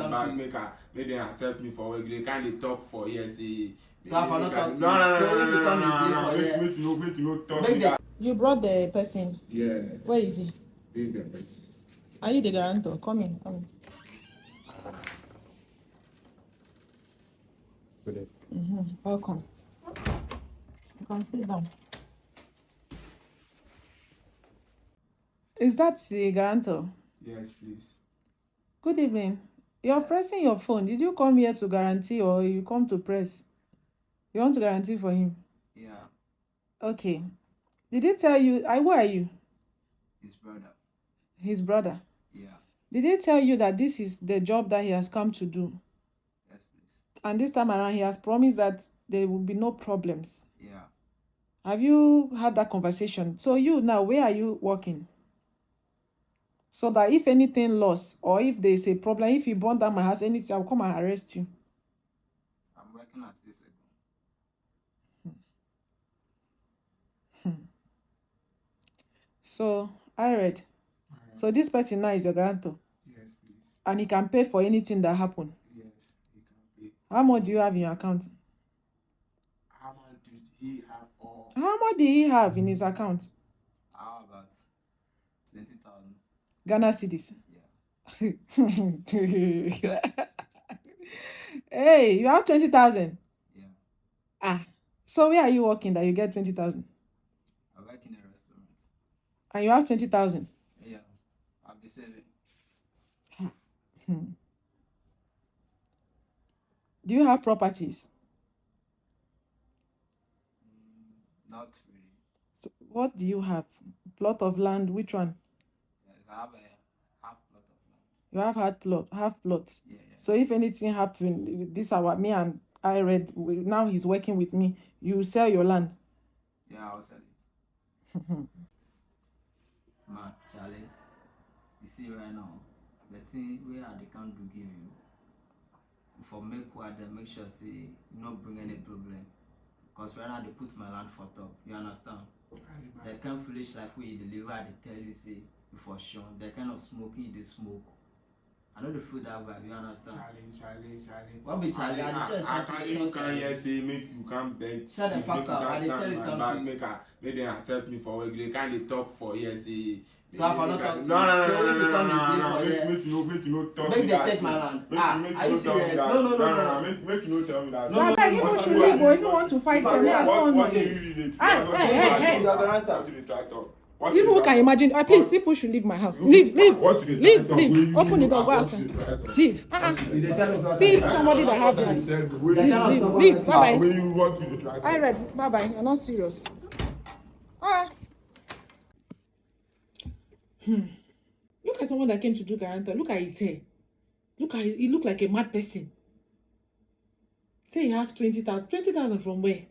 back, make them accept me for work. They can't talk for years. So I not talk to no, make you no talk. You brought the person. Yeah. Where is he? This is the person. Are you the guarantor? Come in. Come in. Welcome. You can sit down. Is that the guarantor? Yes, please. Good evening. You're pressing your phone. Did you come here to guarantee or you come to press? You want to guarantee for him? Yeah. Okay. Did he tell you, who are you? His brother. His brother? Yeah. Did he tell you that this is the job that he has come to do? Yes, please. And this time around, he has promised that there will be no problems. Yeah. Have you had that conversation? So you now, where are you working? So that if anything lost or if there is a problem, if you burn down my house, anything, I'll come and arrest you. I'm working at this again. So, Eyered. So this person now is your guarantor? Yes, please. And he can pay for anything that happened? Yes, he can pay. How much do you have in your account? How much did he have all? How much did he have in his account? How about 20,000? Ghana cedis? Yeah. Hey, you have 20,000? Yeah. Ah, so where are you working that you get 20,000? I work in a restaurant. And you have 20,000? Yeah. I'll be saving. Do you have properties? Not really. So what do you have? Plot of land? Which one? Yes, I have a half plot of land. You have half plot. Yeah. So if anything happens, this our me and Eyered, now he's working with me. You sell your land. Yeah, I'll sell it. Man, Charlie, you see right now, the thing where they can't do give you for make what they make sure say you not bring any problem. Because right now they put my land for top. You understand? The kind of foolish life where you deliver, they tell you say for sure. The kind of smoking they smoke. I know the food that vibe, you understand? Charlie. What be Charlie? I can't say make you come back. Shut the fuck up. I tell you something. Make them accept me for work. They can't talk for years. So if I not talk to you, no, make you no talk. Make them take my land. Are you serious? No. Make you no tell me that. No, people should leave. But if you want to fight, tell me I don't know. Hey. People can imagine. Please, people should leave my house. Leave. Open the door. Go outside. Leave. See somebody that have land. Leave. Bye bye. Eyered. Bye bye. You're not serious. Look at someone that came to do guarantor. Look at his hair. He look like a mad person. Say you have 20,000. 20,000 from where?